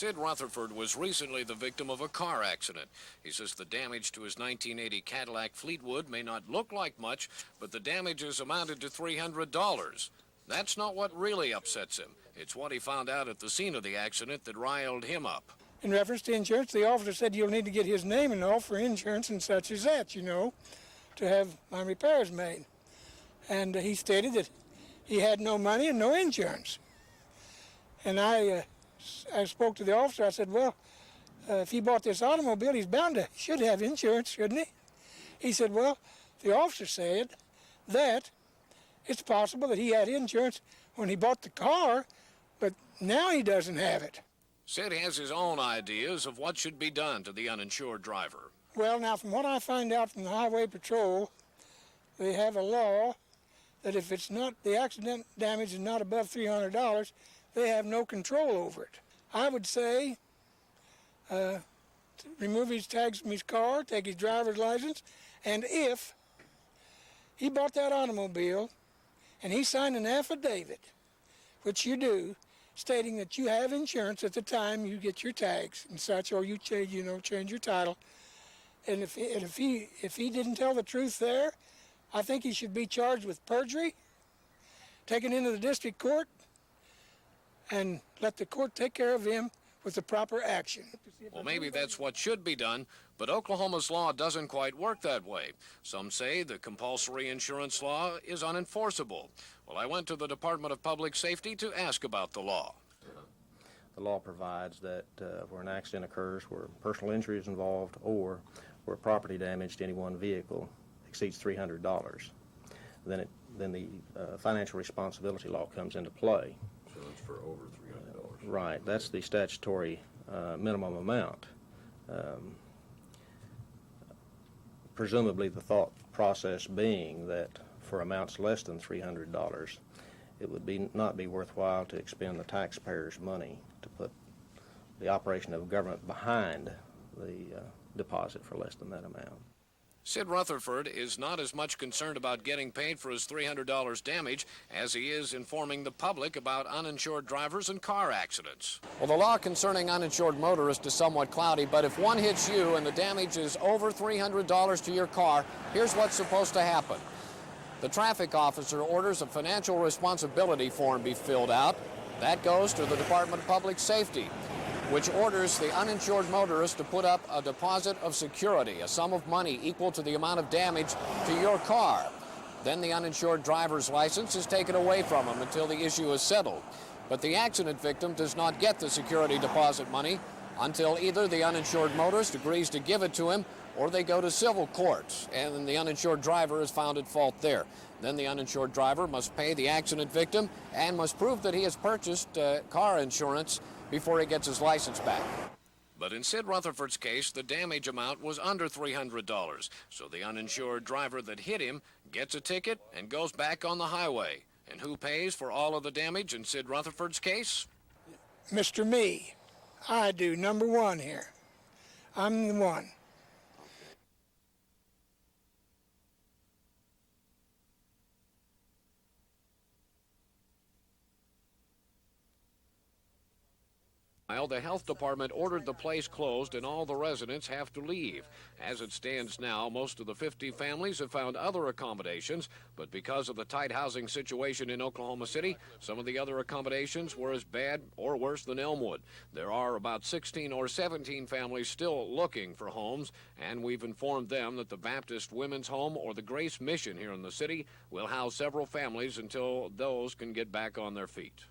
Sid Rutherford was recently the victim of a car accident. He says the damage to his 1980 Cadillac Fleetwood may not look like much, but the damages amounted to $300. That's not what really upsets him. It's what he found out at the scene of the accident that riled him up. In reference to insurance, the officer said you'll need to get his name and all for insurance and such as that, you know, to have my repairs made. And he stated that he had no money and no insurance. And I spoke to the officer. I said, well, if he bought this automobile, he should have insurance, shouldn't he? He said, well, the officer said that it's possible that he had insurance when he bought the car, but now he doesn't have it. Sid has his own ideas of what should be done to the uninsured driver. Well, now, from what I find out from the Highway Patrol, they have a law that if it's not, the accident damage is not above $300, they have no control over it. I would say to remove his tags from his car, take his driver's license, and if he bought that automobile and he signed an affidavit, which you do, stating that you have insurance at the time you get your tags and such, or you change your title, and if he didn't tell the truth there, I think he should be charged with perjury, taken into the district court, and let the court take care of him with the proper action. Well, maybe that's what should be done, but Oklahoma's law doesn't quite work that way. Some say the compulsory insurance law is unenforceable. Well, I went to the Department of Public Safety to ask about the law. The law provides that where an accident occurs, where personal injury is involved, or where property damage to any one vehicle exceeds $300, then the financial responsibility law comes into play. So it's for over $300. Right, that's the statutory minimum amount. Presumably the thought process being that for amounts less than $300, it would not be worthwhile to expend the taxpayers' money to put the operation of government behind the deposit for less than that amount. Sid Rutherford is not as much concerned about getting paid for his $300 damage as he is informing the public about uninsured drivers and car accidents. Well, the law concerning uninsured motorists is somewhat cloudy, but if one hits you and the damage is over $300 to your car, here's what's supposed to happen. The traffic officer orders a financial responsibility form be filled out. That goes to the Department of Public Safety, which orders the uninsured motorist to put up a deposit of security, a sum of money equal to the amount of damage to your car. Then the uninsured driver's license is taken away from him until the issue is settled. But the accident victim does not get the security deposit money until either the uninsured motorist agrees to give it to him or they go to civil courts, and the uninsured driver is found at fault there. Then the uninsured driver must pay the accident victim and must prove that he has purchased car insurance before he gets his license back. But in Sid Rutherford's case, the damage amount was under $300, so the uninsured driver that hit him gets a ticket and goes back on the highway. And who pays for all of the damage in Sid Rutherford's case? Mr. Me. I do, number one here. I'm the one. The health department ordered the place closed and all the residents have to leave. As it stands now, most of the 50 families have found other accommodations, but because of the tight housing situation in Oklahoma City, some of the other accommodations were as bad or worse than Elmwood. There are about 16 or 17 families still looking for homes, and we've informed them that the Baptist Women's Home or the Grace Mission here in the city will house several families until those can get back on their feet.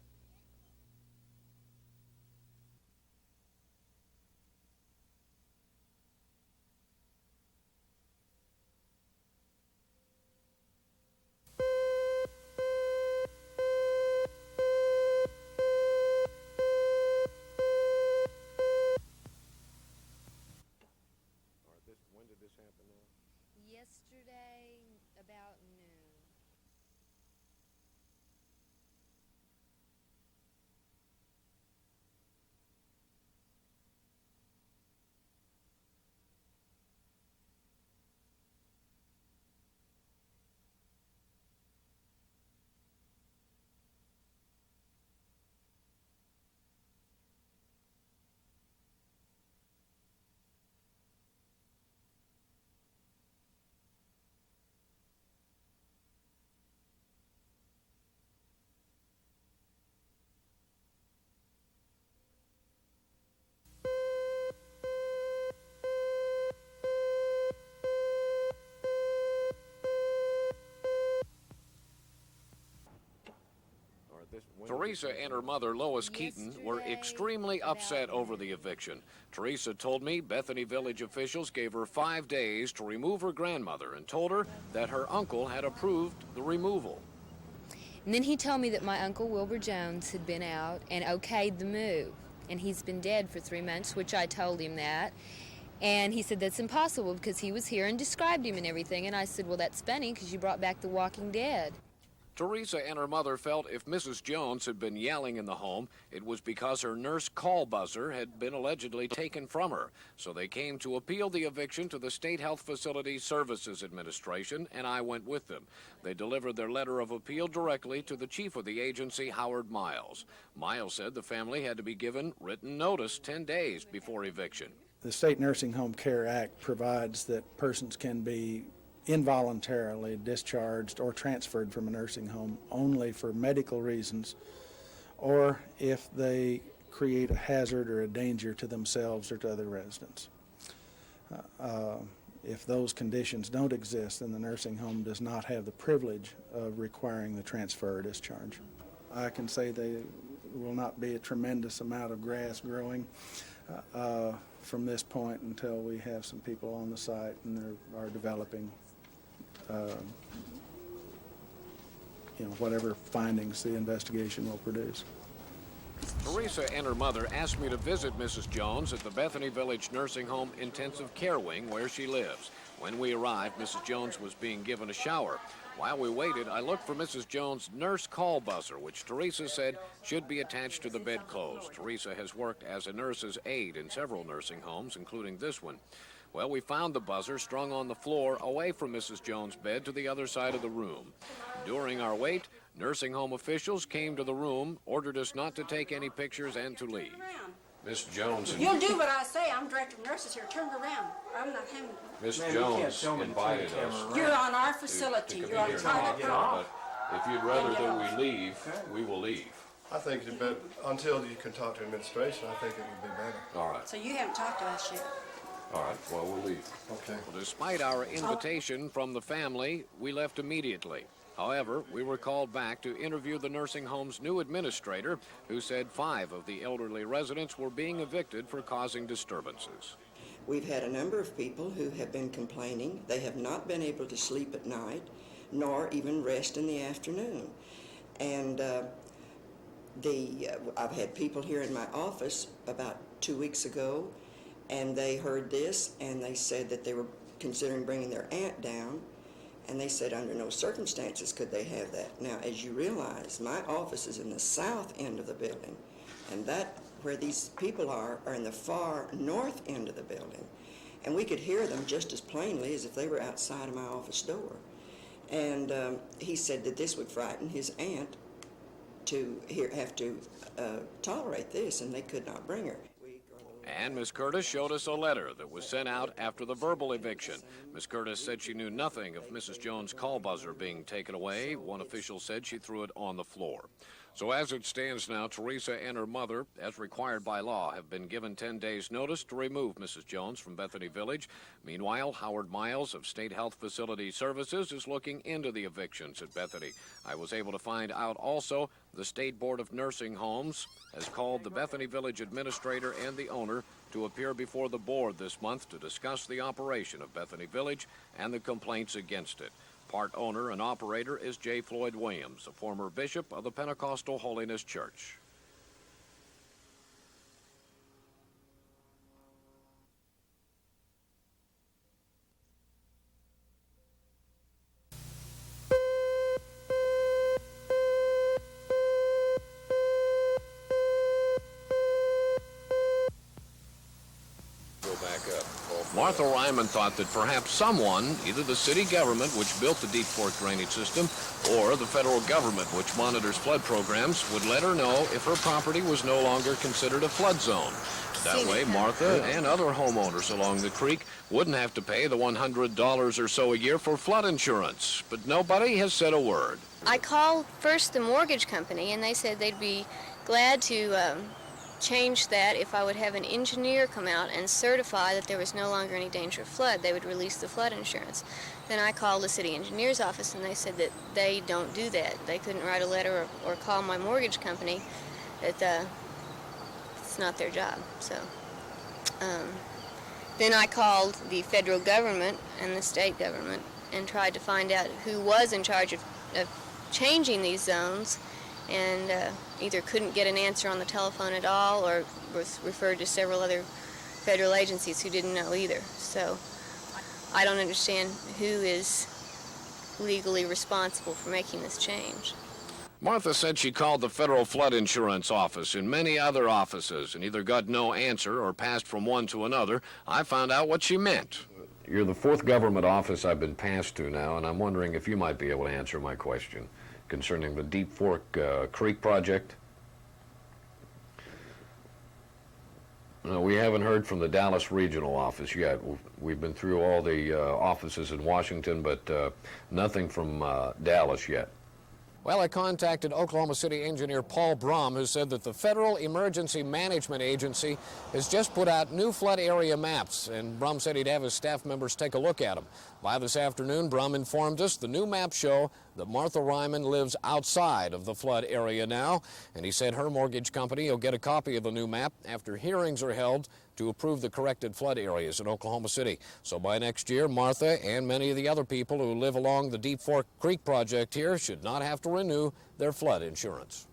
Yesterday, about noon. Teresa and her mother, Lois Keaton, were extremely upset over the eviction. Teresa told me Bethany Village officials gave her 5 days to remove her grandmother and told her that her uncle had approved the removal. And then he told me that my uncle Wilbur Jones had been out and okayed the move. And he's been dead for 3 months, which I told him that. And he said that's impossible because he was here and described him and everything. And I said, well, that's funny because you brought back The Walking Dead. Teresa and her mother felt if Mrs. Jones had been yelling in the home, it was because her nurse call buzzer had been allegedly taken from her. So they came to appeal the eviction to the State Health Facility Services Administration, and I went with them. They delivered their letter of appeal directly to the chief of the agency, Howard Miles. Miles said the family had to be given written notice 10 days before eviction. The State Nursing Home Care Act provides that persons can be involuntarily discharged or transferred from a nursing home only for medical reasons or if they create a hazard or a danger to themselves or to other residents. If those conditions don't exist, then the nursing home does not have the privilege of requiring the transfer or discharge. I can say there will not be a tremendous amount of grass growing from this point until we have some people on the site and they are developing whatever findings the investigation will produce. Teresa and her mother asked me to visit Mrs. Jones at the Bethany Village Nursing Home Intensive Care Wing where she lives. When we arrived, Mrs. Jones was being given a shower. While we waited, I looked for Mrs. Jones' nurse call buzzer, which Teresa said should be attached to the bedclothes. Teresa has worked as a nurse's aide in several nursing homes, including this one. Well, we found the buzzer strung on the floor away from Mrs. Jones' bed to the other side of the room. During our wait, nursing home officials came to the room, ordered us not to take any pictures and to leave. Miss Jones. You'll do what I say. I'm director of nurses here. Turn around. I'm not having. Miss Jones invited us. You're on our facility. You're on private property. But if you'd rather that we leave, we will leave. I think it's better, until you can talk to administration, I think it would be better. All right. So you haven't talked to us yet. All right. Well, we'll leave. Okay. Well, despite our invitation from the family, we left immediately. However, we were called back to interview the nursing home's new administrator, who said 5 of the elderly residents were being evicted for causing disturbances. We've had a number of people who have been complaining. They have not been able to sleep at night, nor even rest in the afternoon. And I've had people here in my office about 2 weeks ago, and they heard this, and they said that they were considering bringing their aunt down. And they said under no circumstances could they have that. Now, as you realize, my office is in the south end of the building, and that where these people are in the far north end of the building. And we could hear them just as plainly as if they were outside of my office door. And he said that this would frighten his aunt to have to tolerate this, and they could not bring her. And Miss Curtis showed us a letter that was sent out after the verbal eviction. Miss Curtis said she knew nothing of Mrs. Jones' call buzzer being taken away. One official said she threw it on the floor. So as it stands now, Teresa and her mother, as required by law, have been given 10 days' notice to remove Mrs. Jones from Bethany Village. Meanwhile, Howard Miles of State Health Facility Services is looking into the evictions at Bethany. I was able to find out also the State Board of Nursing Homes has called the Bethany Village administrator and the owner to appear before the board this month to discuss the operation of Bethany Village and the complaints against it. Part owner and operator is J. Floyd Williams, a former bishop of the Pentecostal Holiness Church. Martha Ryman thought that perhaps someone, either the city government, which built the Deep Fork drainage system, or the federal government, which monitors flood programs, would let her know if her property was no longer considered a flood zone. That way, Martha and other homeowners along the creek wouldn't have to pay the $100 or so a year for flood insurance. But nobody has said a word. I called first the mortgage company, and they said they'd be glad to changed that if I would have an engineer come out and certify that there was no longer any danger of flood, they would release the flood insurance. Then I called the city engineer's office and they said that they don't do that. They couldn't write a letter or call my mortgage company, that it's not their job. So then I called the federal government and the state government and tried to find out who was in charge of changing these zones, and either couldn't get an answer on the telephone at all or was referred to several other federal agencies who didn't know either. So I don't understand who is legally responsible for making this change. Martha said she called the federal flood insurance office and many other offices and either got no answer or passed from one to another. I found out what she meant. You're the fourth government office I've been passed to now, and I'm wondering if you might be able to answer my question concerning the Deep Fork Creek project. No, we haven't heard from the Dallas Regional Office yet. We've been through all the offices in Washington, but nothing from Dallas yet. Well, I contacted Oklahoma City engineer Paul Brum, who said that the Federal Emergency Management Agency has just put out new flood area maps, and Brum said he'd have his staff members take a look at them. By this afternoon, Brum informed us the new maps show that Martha Ryman lives outside of the flood area now, and he said her mortgage company will get a copy of the new map after hearings are held to approve the corrected flood areas in Oklahoma City. So by next year, Martha and many of the other people who live along the Deep Fork Creek project here should not have to renew their flood insurance.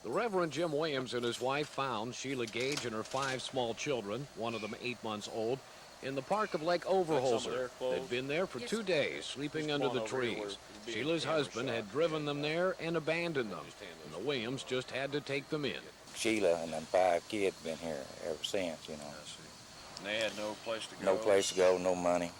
The Reverend Jim Williams and his wife found Sheila Gage and her 5 small children, one of them 8 months old, in the park of Lake Overholser. They'd been there for 2 days, sleeping under the trees. Sheila's husband had driven them there and abandoned them, and the Williams just had to take them in. Sheila and them 5 kids been here ever since, you know. And they had no place to go? No place to go, no money.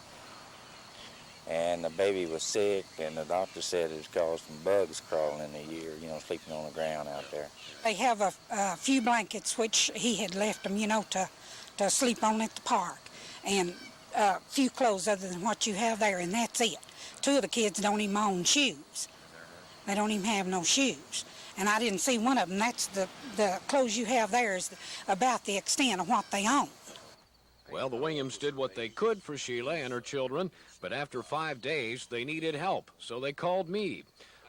And the baby was sick, and the doctor said it was caused from bugs crawling in the ear, you know, sleeping on the ground out there. They have a few blankets, which he had left them, you know, to sleep on at the park, and a few clothes other than what you have there, and that's it. 2 of the kids don't even own shoes. They don't even have no shoes. And I didn't see one of them. That's the clothes you have there is about the extent of what they own. Well, the Williams did what they could for Sheila and her children, but after 5 days, they needed help, so they called me.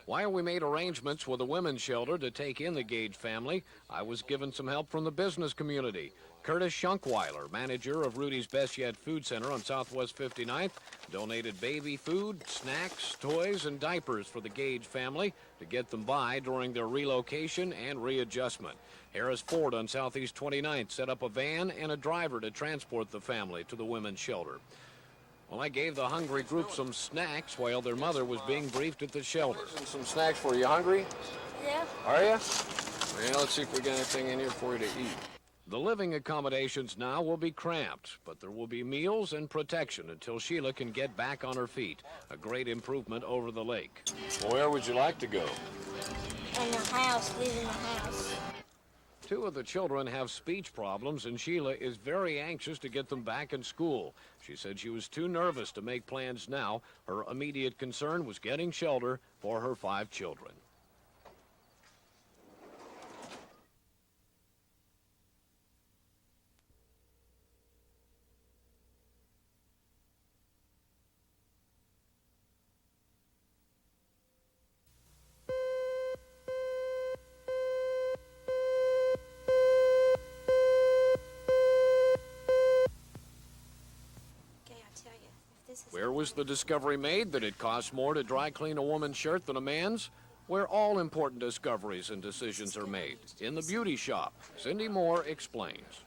While we made arrangements with a women's shelter to take in the Gage family, I was given some help from the business community. Curtis Schunkweiler, manager of Rudy's Best Yet Food Center on Southwest 59th, donated baby food, snacks, toys, and diapers for the Gage family to get them by during their relocation and readjustment. Harris Ford on Southeast 29th set up a van and a driver to transport the family to the women's shelter. Well, I gave the hungry group some snacks while their mother was being briefed at the shelter. Some snacks for you. Hungry? Yeah. Are you? Well, let's see if we got anything in here for you to eat. The living accommodations now will be cramped, but there will be meals and protection until Sheila can get back on her feet. A great improvement over the lake. Well, where would you like to go? In the house, live in the house. 2 of the children have speech problems, and Sheila is very anxious to get them back in school. She said she was too nervous to make plans now. Her immediate concern was getting shelter for her 5 children. Where was the discovery made that it costs more to dry clean a woman's shirt than a man's? Where all important discoveries and decisions are made. In the beauty shop. Cindy Moore explains.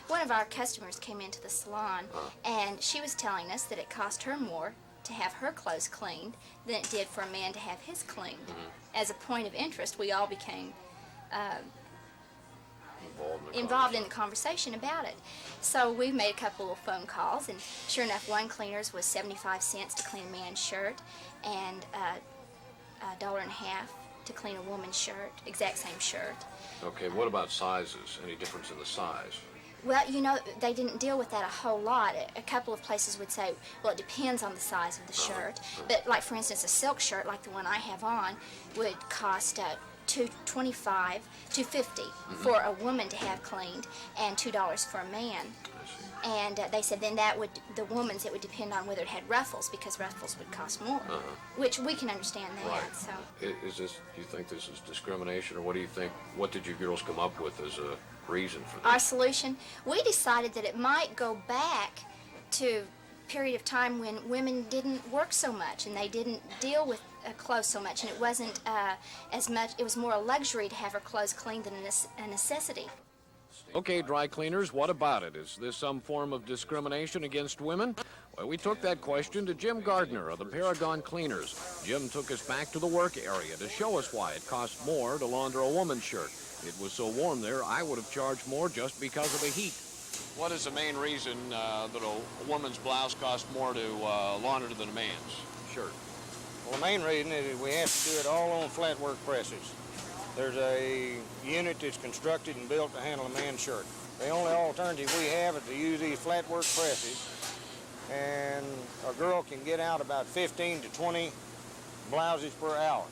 One of our customers came into the salon, and she was telling us that it cost her more to have her clothes cleaned than it did for a man to have his cleaned. As a point of interest, we all became involved in the conversation about it. So we made a couple of phone calls, and sure enough, one cleaner's was 75 cents to clean a man's shirt, and $1.50 to clean a woman's shirt, exact same shirt. Okay, what about sizes? Any difference in the size? Well, you know, they didn't deal with that a whole lot. A couple of places would say, well, it depends on the size of the shirt. But like, for instance, a silk shirt like the one I have on would cost $2.25, $2.50 for a woman to have cleaned, and $2 for a man. And they said then that would, the woman's, it would depend on whether it had ruffles, because ruffles would cost more, which we can understand that. Right. So. Is this, do you think this is discrimination, or what do you think, what did you girls come up with as a reason for this? Our solution, we decided that it might go back to a period of time when women didn't work so much and they didn't deal with clothes so much, and it wasn't as much, it was more a luxury to have her clothes cleaned than a necessity. Okay, dry cleaners, what about it? Is this some form of discrimination against women? Well, we took that question to Jim Gardner of the Paragon Cleaners. Jim took us back to the work area to show us why it cost more to launder a woman's shirt. It was so warm there, I would have charged more just because of the heat. What is the main reason that a woman's blouse costs more to launder than a man's shirt? Well, the main reason is we have to do it all on flat work presses. There's a unit that's constructed and built to handle a man's shirt. The only alternative we have is to use these flat work presses, and a girl can get out about 15 to 20 blouses per hour.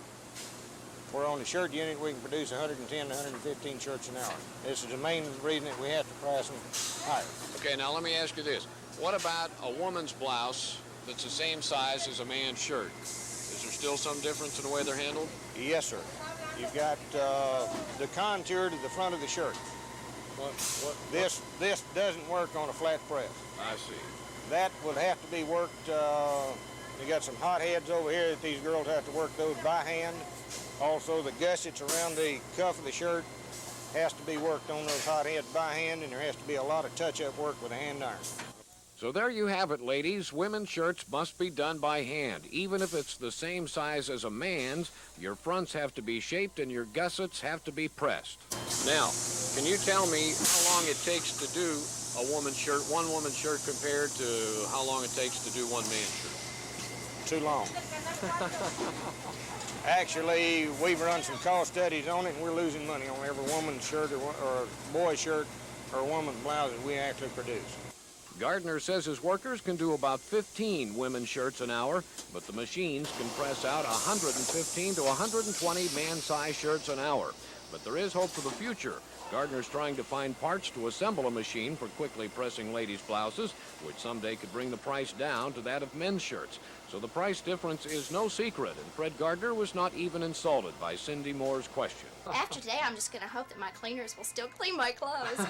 Where on the shirt unit we can produce 110 to 115 shirts an hour. This is the main reason that we have to price them higher. Okay, now let me ask you this. What about a woman's blouse that's the same size as a man's shirt? Is there still some difference in the way they're handled? Yes, sir. You've got the contour to the front of the shirt. This doesn't work on a flat press. I see. That would have to be worked, you got some hot heads over here that these girls have to work those by hand. Also, the gussets around the cuff of the shirt has to be worked on those hot heads by hand, and there has to be a lot of touch-up work with a hand iron. So there you have it, ladies. Women's shirts must be done by hand. Even if it's the same size as a man's, your fronts have to be shaped and your gussets have to be pressed. Now, can you tell me how long it takes to do a woman's shirt, one woman's shirt, compared to how long it takes to do one man's shirt? Too long. Actually, we've run some cost studies on it, and we're losing money on every woman's shirt or boy's shirt or woman's blouse that we actually produce. Gardner says his workers can do about 15 women's shirts an hour, but the machines can press out 115 to 120 man-size shirts an hour. But there is hope for the future. Gardner's trying to find parts to assemble a machine for quickly pressing ladies' blouses, which someday could bring the price down to that of men's shirts. So the price difference is no secret, and Fred Gardner was not even insulted by Cindy Moore's question. After today, I'm just going to hope that my cleaners will still clean my clothes.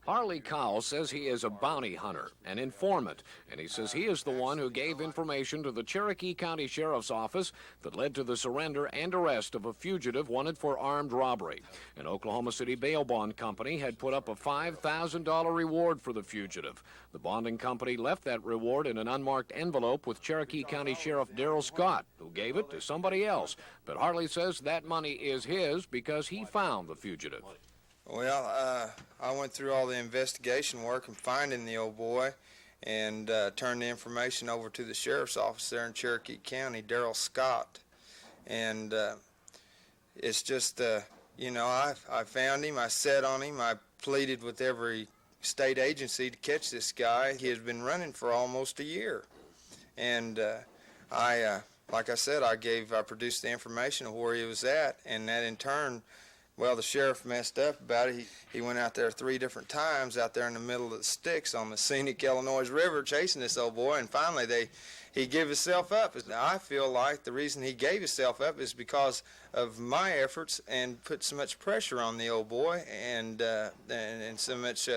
Harley Cowell says he is a bounty hunter, an informant, and he says he is the one who gave information to the Cherokee County Sheriff's Office that led to the surrender and arrest of a fugitive wanted for armed robbery. An Oklahoma City bail bond company had put up a $5,000 reward for the fugitive. The bonding company left that reward in an unmarked envelope with Cherokee County Sheriff Darrell Scott, who gave it to somebody else. But Harley says that money is his because he found the fugitive. Well, I went through all the investigation work and finding the old boy and turned the information over to the sheriff's office there in Cherokee County, Darrell Scott. And it's just, you know, I found him, I sat on him, I pleaded with every state agency to catch this guy. He has been running for almost a year. And like I said, I produced the information of where he was at, and that in turn, well, the sheriff messed up about it. He went out there 3 different times out there in the middle of the sticks on the scenic Illinois River chasing this old boy, and finally he gave himself up. I feel like the reason he gave himself up is because of my efforts and put so much pressure on the old boy and so much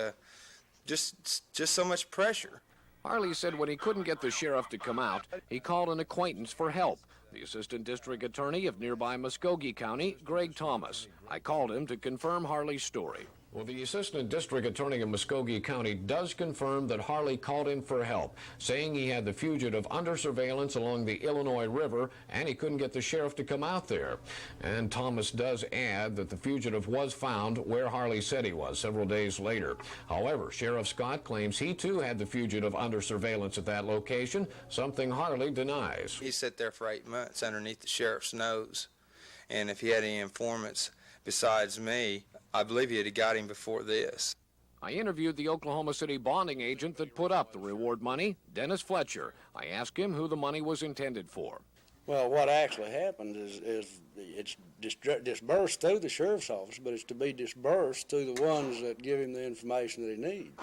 just so much pressure. Harley said when he couldn't get the sheriff to come out, he called an acquaintance for help, the assistant district attorney of nearby Muskogee County, Greg Thomas. I called him to confirm Harley's story. Well, the assistant district attorney of Muskogee County does confirm that Harley called in for help, saying he had the fugitive under surveillance along the Illinois River and he couldn't get the sheriff to come out there. And Thomas does add that the fugitive was found where Harley said he was several days later. However, Sheriff Scott claims he too had the fugitive under surveillance at that location, something Harley denies. He sat there for 8 months underneath the sheriff's nose, and if he had any informants besides me, I believe he had got him before this. I interviewed the Oklahoma City bonding agent that put up the reward money, Dennis Fletcher. I asked him who the money was intended for. Well, what actually happened is it's disbursed through the sheriff's office, but it's to be disbursed to the ones that give him the information that he needs.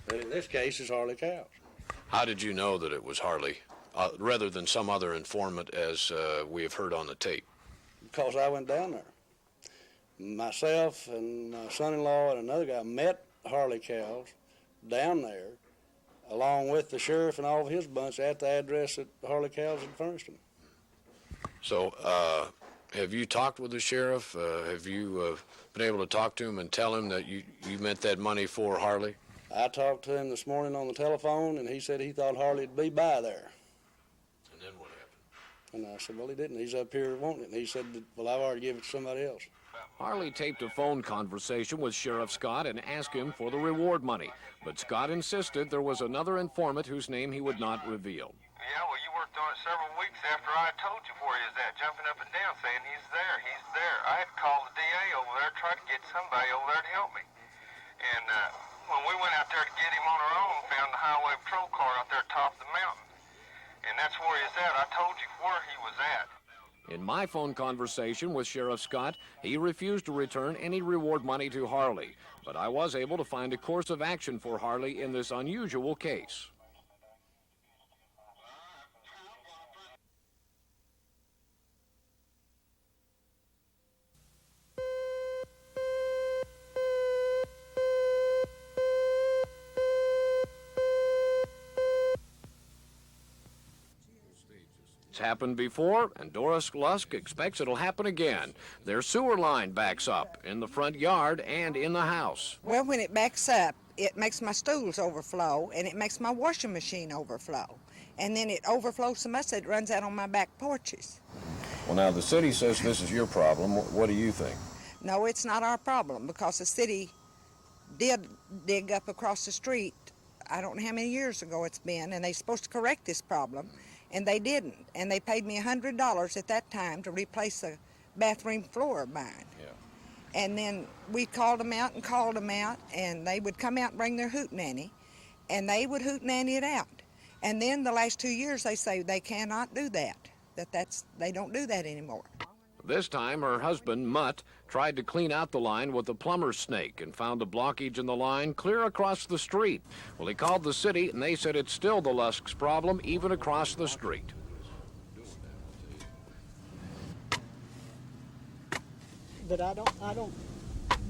And in this case, it's Harley Cowles. How did you know that it was Harley, rather than some other informant, as we have heard on the tape? Because I went down there. Myself and my son-in-law and another guy met Harley Cowles down there, along with the sheriff and all of his bunch at the address that Harley Cowles had furnished them. So, have you talked with the sheriff? Have you been able to talk to him and tell him that you meant that money for Harley? I talked to him this morning on the telephone, and he said he thought Harley'd be by there. And then what happened? And I said, well, he didn't. He's up here wanting it. And he said, well, I've already given it to somebody else. Harley taped a phone conversation with Sheriff Scott and asked him for the reward money, but Scott insisted there was another informant whose name he would not reveal. Yeah, well, you worked on it several weeks after I told you where he was at, jumping up and down, saying he's there, he's there. I had called the DA over there, tried to get somebody over there to help me. And when we went out there to get him on our own, found the highway patrol car out there atop the mountain. And that's where he's at. I told you where he was at. In my phone conversation with Sheriff Scott, he refused to return any reward money to Harley, but I was able to find a course of action for Harley in this unusual case. It's happened before, and Doris Lusk expects it'll happen again. Their sewer line backs up in the front yard and in the house. Well, when it backs up, it makes my stools overflow, and it makes my washing machine overflow. And then it overflows so much that it runs out on my back porches. Well, now, the city says this is your problem. What do you think? No, it's not our problem, because the city did dig up across the street, I don't know how many years ago it's been, and they're supposed to correct this problem. And they didn't. And they paid me $100 at that time to replace the bathroom floor of mine. Yeah. And then we called them out, and they would come out and bring their hootenanny, and they would hootenanny it out. And then the last 2 years they say they cannot do that, they don't do that anymore. This time, her husband, Mutt, tried to clean out the line with a plumber's snake and found a blockage in the line clear across the street. Well, he called the city, and they said it's still the Lusk's problem, even across the street. But I don't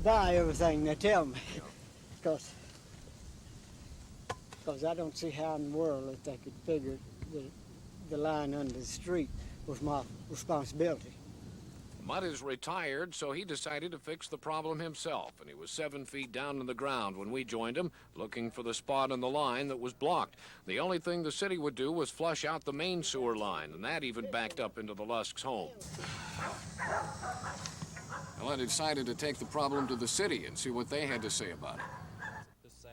buy everything they tell me, because I don't see how in the world that they could figure the line under the street was my responsibility. Mutt is retired, so he decided to fix the problem himself, and he was 7 feet down in the ground when we joined him, looking for the spot on the line that was blocked. The only thing the city would do was flush out the main sewer line, and that even backed up into the Lusk's home. Well, I decided to take the problem to the city and see what they had to say about it.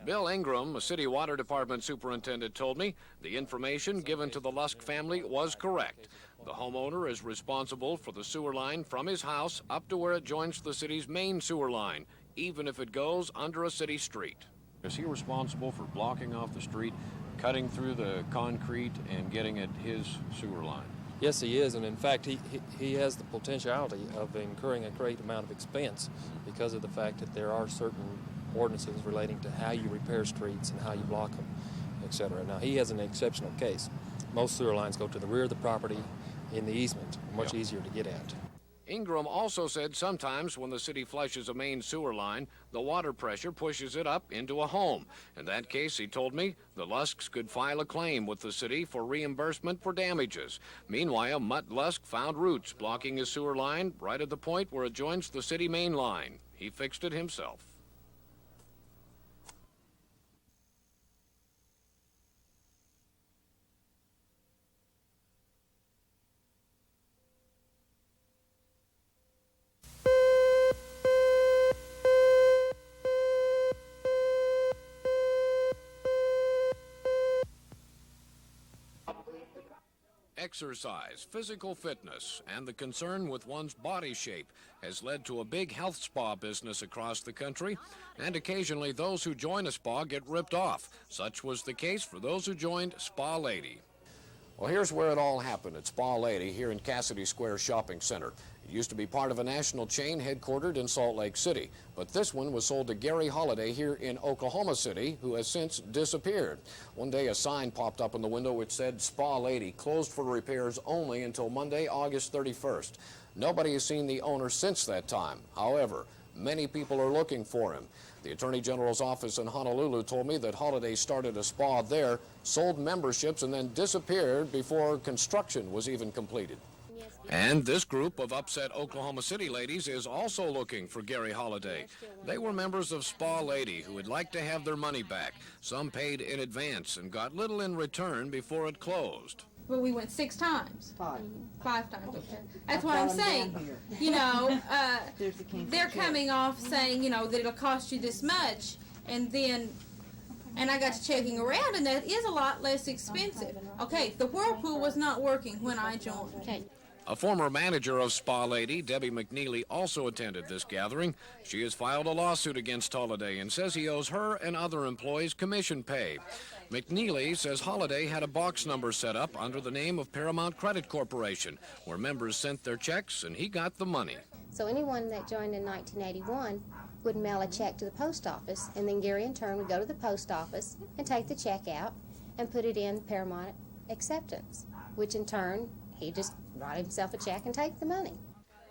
Bill Ingram, a city water department superintendent, told me the information given to the Lusk family was correct. The homeowner is responsible for the sewer line from his house up to where it joins the city's main sewer line, even if it goes under a city street. Is he responsible for blocking off the street, cutting through the concrete, and getting at his sewer line? Yes, he is, and in fact, he has the potentiality of incurring a great amount of expense because of the fact that there are certain ordinances relating to how you repair streets and how you block them, etc. Now, he has an exceptional case. Most sewer lines go to the rear of the property in the easement, much easier to get at. Ingram also said sometimes when the city flushes a main sewer line, the water pressure pushes it up into a home. In that case, he told me, the Lusks could file a claim with the city for reimbursement for damages. Meanwhile, Mutt Lusk found roots blocking his sewer line right at the point where it joins the city main line. He fixed it himself. Exercise, physical fitness, and the concern with one's body shape has led to a big health spa business across the country, and occasionally those who join a spa get ripped off. Such was the case for those who joined Spa Lady. Well, here's where it all happened at Spa Lady here in Cassidy Square Shopping Center. It used to be part of a national chain headquartered in Salt Lake City, but this one was sold to Gary Holiday here in Oklahoma City, who has since disappeared. One day a sign popped up in the window which said Spa Lady, closed for repairs only until Monday, August 31st. Nobody has seen the owner since that time. However, many people are looking for him. The Attorney General's office in Honolulu told me that Holiday started a spa there, sold memberships, and then disappeared before construction was even completed. And this group of upset Oklahoma City ladies is also looking for Gary Holiday. They were members of Spa Lady who would like to have their money back. Some paid in advance and got little in return before it closed. Well, we went 6 times. 5 times, okay. That's what I'm saying. You know, they're coming off saying, you know, that it'll cost you this much, and I got to checking around, and that is a lot less expensive. Okay, the Whirlpool was not working when I joined. Okay. A former manager of Spa Lady, Debbie McNeely, also attended this gathering. She has filed a lawsuit against Holiday and says he owes her and other employees commission pay. McNeely says Holiday had a box number set up under the name of Paramount Credit Corporation, where members sent their checks and he got the money. So anyone that joined in 1981 would mail a check to the post office, and then Gary in turn would go to the post office and take the check out and put it in Paramount Acceptance, which in turn he just write himself a check and take the money.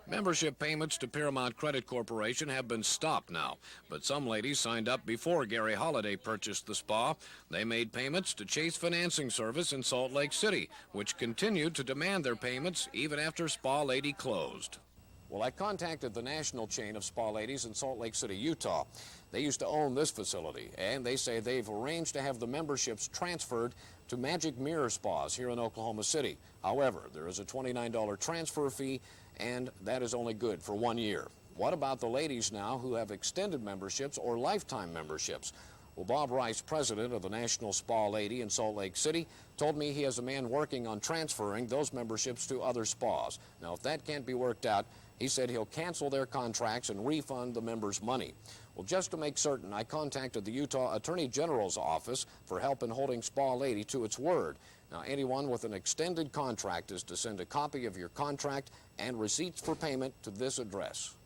Membership payments to Paramount Credit Corporation have been stopped now, but some ladies signed up before Gary Holiday purchased the spa. They made payments to Chase Financing Service in Salt Lake City, which continued to demand their payments even after Spa Lady closed. Well, I contacted the national chain of spa ladies in Salt Lake City, Utah. They used to own this facility, and they say they've arranged to have the memberships transferred to Magic Mirror Spas here in Oklahoma City. However, there is a $29 transfer fee, and that is only good for 1 year. What about the ladies now who have extended memberships or lifetime memberships? Well, Bob Rice, president of the National Spa Lady in Salt Lake City, told me he has a man working on transferring those memberships to other spas. Now, if that can't be worked out, he said he'll cancel their contracts and refund the members' money. Well, just to make certain, I contacted the Utah Attorney General's office for help in holding Spa Lady to its word. Now, anyone with an extended contract is to send a copy of your contract and receipts for payment to this address.